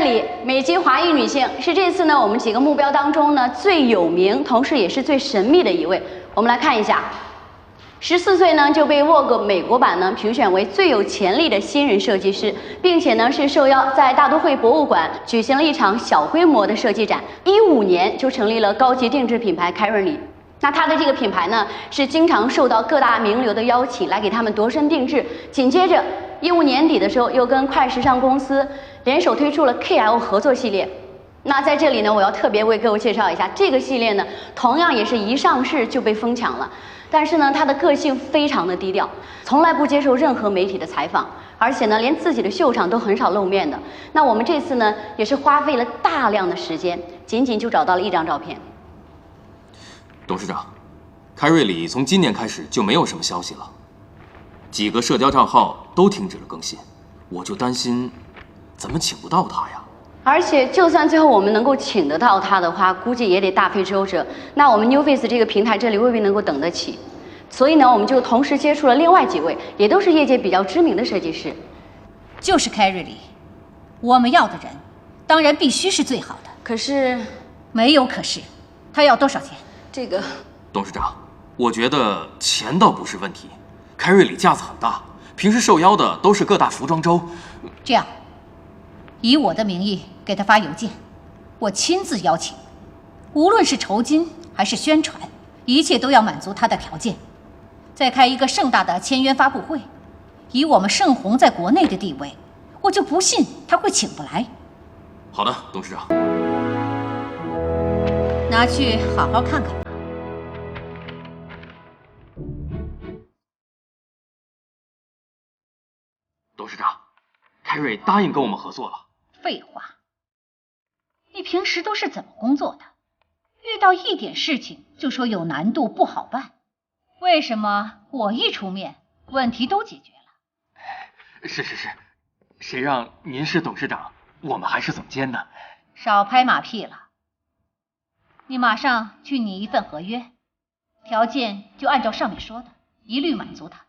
瑞里，美籍华裔女性，是这次呢我们几个目标当中呢最有名，同时也是最神秘的一位。我们来看一下，14岁呢就被 Vogue 美国版呢评选为最有潜力的新人设计师，并且呢是受邀在大都会博物馆举行了一场小规模的设计展。15年就成立了高级定制品牌凯瑞里。那它的这个品牌呢是经常受到各大名流的邀请来给他们度身定制。紧接着15年底的时候，又跟快时尚公司联手推出了 KL 合作系列。那在这里呢，我要特别为各位介绍一下这个系列呢，同样也是一上市就被疯抢了。但是呢，它的个性非常的低调，从来不接受任何媒体的采访，而且呢，连自己的秀场都很少露面的。那我们这次呢，也是花费了大量的时间，仅仅就找到了一张照片。董事长，凯瑞里从今年开始就没有什么消息了，几个社交账号都停止了更新，我就担心怎么请不到他呀。而且，就算最后我们能够请得到他的话，估计也得大费周折。那我们 New Face 这个平台这里未必能够等得起，所以呢，我们就同时接触了另外几位，也都是业界比较知名的设计师。就是凯瑞里，我们要的人，当然必须是最好的。可是，没有可是，他要多少钱？这个，董事长，我觉得钱倒不是问题。凯瑞里架子很大，平时受邀的都是各大服装周。这样，以我的名义给他发邮件，我亲自邀请，无论是酬金还是宣传，一切都要满足他的条件。再开一个盛大的签约发布会，以我们盛虹在国内的地位，我就不信他会请不来。好的，董事长。拿去好好看看吧。董事长，凯瑞答应跟我们合作了。废话，你平时都是怎么工作的？遇到一点事情就说有难度不好办，为什么我一出面，问题都解决了？是，谁让您是董事长，我们还是总监呢？少拍马屁了，你马上去拟一份合约，条件就按照上面说的，一律满足他。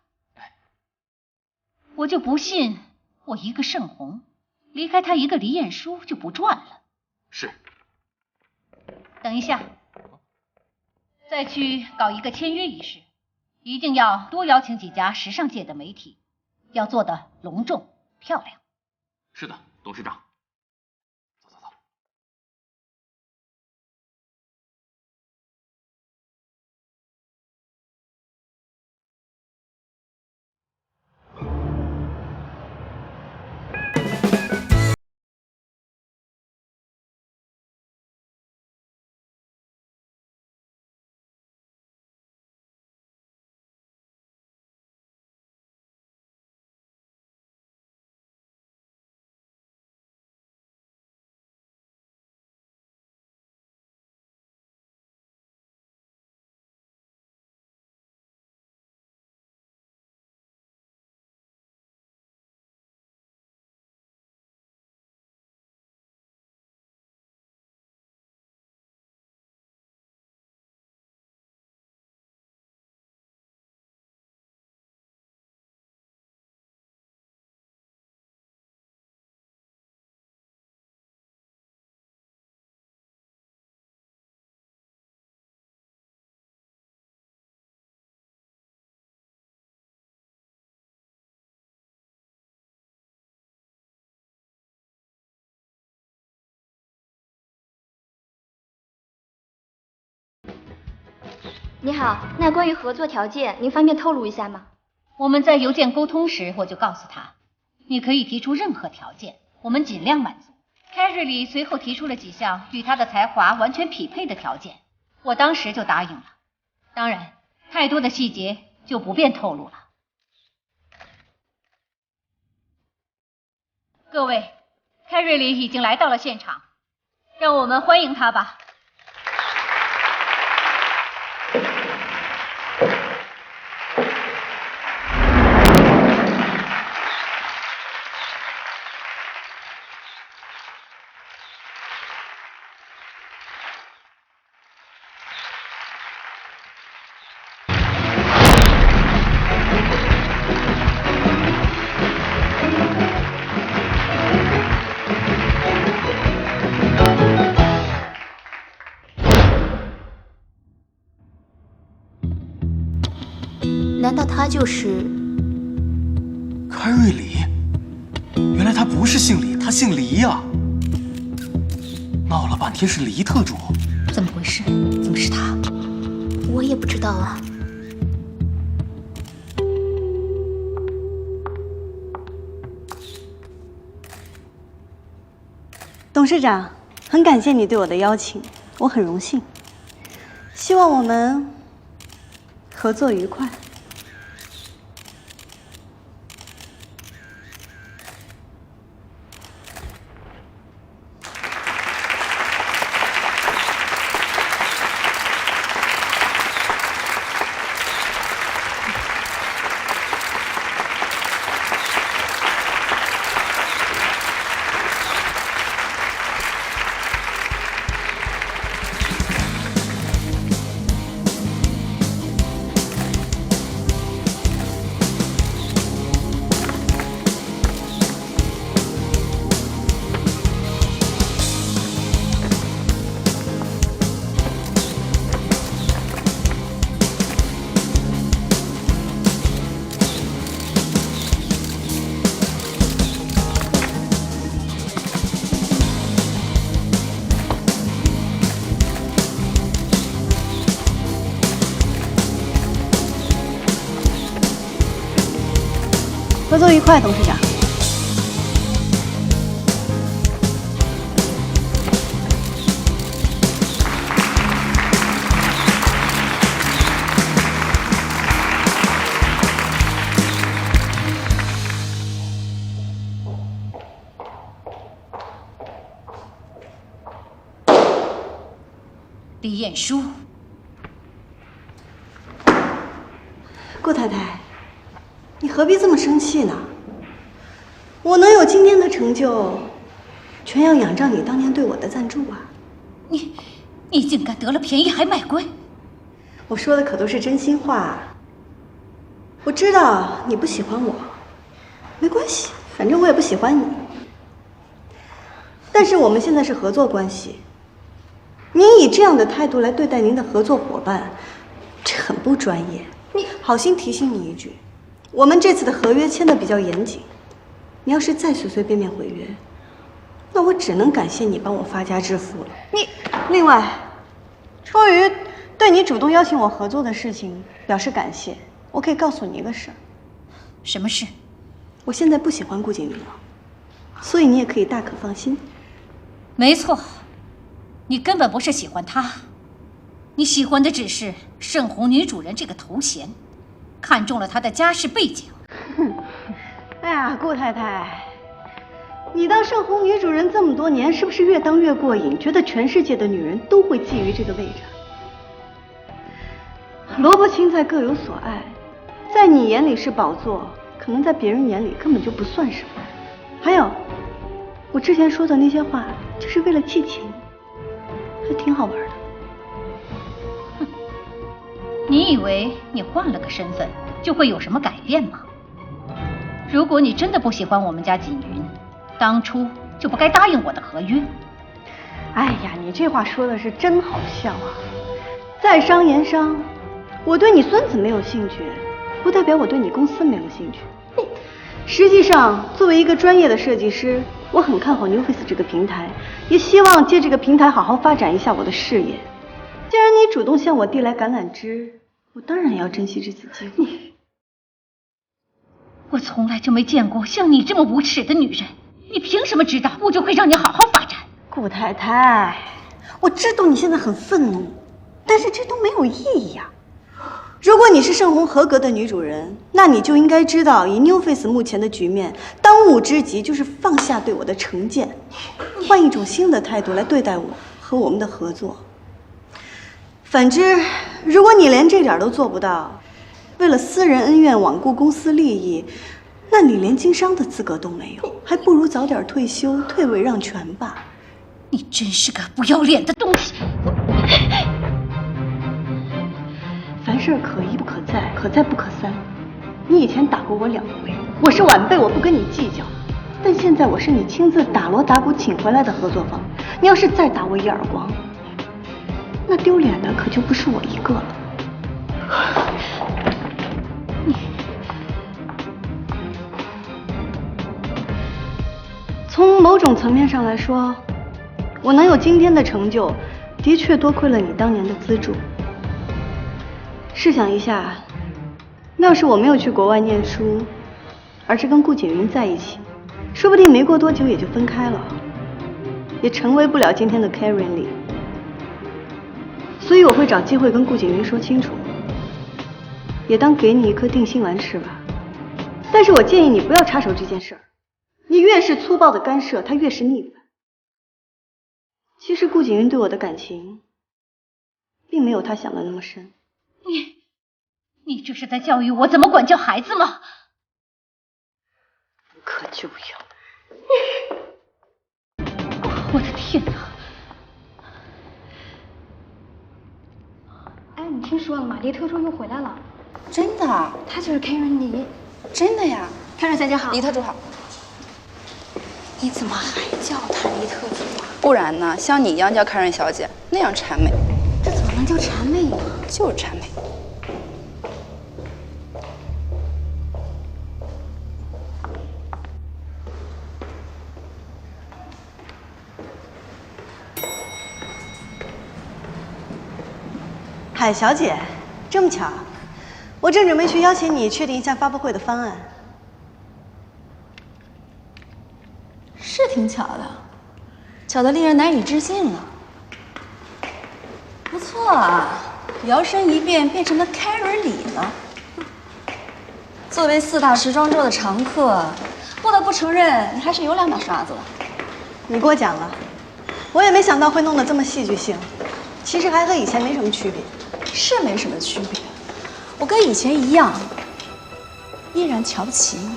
我就不信我一个盛虹，离开他一个李彦书就不赚了。是。等一下，再去搞一个签约仪式，一定要多邀请几家时尚界的媒体，要做得隆重漂亮。是的，董事长。走。你好，那关于合作条件，您方便透露一下吗？我们在邮件沟通时，我就告诉他，你可以提出任何条件，我们尽量满足。凯瑞里随后提出了几项与他的才华完全匹配的条件，我当时就答应了。当然，太多的细节就不便透露了。各位，凯瑞里已经来到了现场，让我们欢迎他吧。难道他就是开瑞里？原来他不是姓李，他姓黎呀！闹了半天是黎特助，怎么回事？怎么是他？我也不知道啊。董事长，很感谢你对我的邀请，我很荣幸。希望我们合作愉快。合作愉快，董事长。李晏殊，顾太太，你何必这么生气呢？我能有今天的成就，全要仰仗你当年对我的赞助啊！你竟敢得了便宜还卖乖！我说的可都是真心话。我知道你不喜欢我，没关系，反正我也不喜欢你。但是我们现在是合作关系，您以这样的态度来对待您的合作伙伴，这很不专业。你好心提醒你一句，我们这次的合约签的比较严谨，你要是再随随便便毁约，那我只能感谢你帮我发家致富了。另外，出于对你主动邀请我合作的事情表示感谢，我可以告诉你一个事儿。什么事？我现在不喜欢顾景云了，所以你也可以大可放心。没错，你根本不是喜欢她，你喜欢的只是盛虹女主人这个头衔，看中了她的家世背景。哎呀，顾太太，你当盛虹女主人这么多年，是不是越当越过瘾？觉得全世界的女人都会觊觎这个位置？萝卜青菜各有所爱，在你眼里是宝座，可能在别人眼里根本就不算什么。还有，我之前说的那些话，就是为了气气你，还挺好玩的。你以为你换了个身份就会有什么改变吗？如果你真的不喜欢我们家锦云，当初就不该答应我的合约。哎呀，你这话说的是真好笑啊！在商言商，我对你孙子没有兴趣，不代表我对你公司没有兴趣。实际上，作为一个专业的设计师，我很看好 NewFace 这个平台，也希望借这个平台好好发展一下我的事业。既然你主动向我递来橄榄枝，我当然要珍惜这次机会。我从来就没见过像你这么无耻的女人，你凭什么知道我就会让你好好发展？顾太太，我知道你现在很愤怒，但是这都没有意义呀。如果你是盛虹合格的女主人，那你就应该知道，以 NewFace 目前的局面，当务之急就是放下对我的成见，换一种新的态度来对待我和我们的合作。反之，如果你连这点都做不到，为了私人恩怨罔顾公司利益，那你连经商的资格都没有，还不如早点退休，退位让权吧。你真是个不要脸的东西！凡事可一不可再，可再不可三。你以前打过我2回，我是晚辈，我不跟你计较。但现在我是你亲自打锣打鼓请回来的合作方，你要是再打我一耳光，那丢脸的可就不是我一个了。从某种层面上来说，我能有今天的成就，的确多亏了你当年的资助。试想一下，要是我没有去国外念书，而是跟顾景云在一起，说不定没过多久也就分开了，也成为不了今天的 Karen Lee。所以我会找机会跟顾景云说清楚，也当给你一颗定心丸吃吧。但是我建议你不要插手这件事儿，你越是粗暴的干涉，他越是逆反。其实顾景云对我的感情，并没有他想的那么深。你这是在教育我怎么管教孩子吗？不可救药。我的天哪！哎，你听说了吗？黎特助又回来了。真的？他就是 Karen 黎。真的呀Karen 小姐好。黎特助好。你怎么还叫她黎特助啊？不然呢？像你一样叫Karen小姐，那样谄媚。这怎么能叫谄媚呢？就是谄媚。海小姐，这么巧，我正准备去邀请你确定一下发布会的方案。是挺巧的，巧得令人难以置信了。不错啊，摇身一变变成了Karen Lee了。作为4大时装周的常客，不得不承认你还是有2把刷子了。你过奖了，我也没想到会弄得这么戏剧性。其实还和以前没什么区别。是没什么区别，我跟以前一样，依然瞧不起你。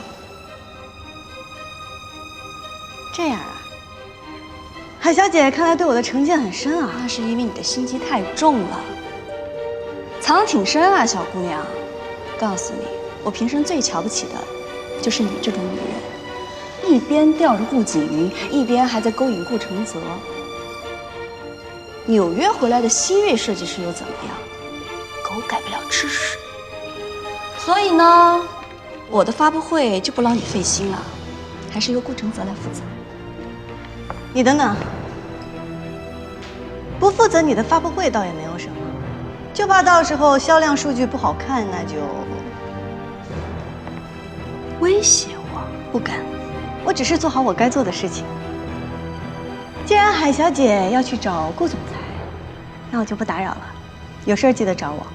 这样啊，海小姐看来对我的成见很深啊。那是因为你的心机太重了，藏得挺深啊，小姑娘。告诉你，我平生最瞧不起的，就是你这种女人，一边吊着顾景云，一边还在勾引顾承泽。纽约回来的西域设计师又怎么样？狗改不了吃屎。所以呢，我的发布会就不劳你费心了，还是由顾承泽来负责。你等等，不负责你的发布会倒也没有什么，就怕到时候销量数据不好看，那就威胁我。不敢，我只是做好我该做的事情。既然海小姐要去找顾总裁，那我就不打扰了。有事记得找我。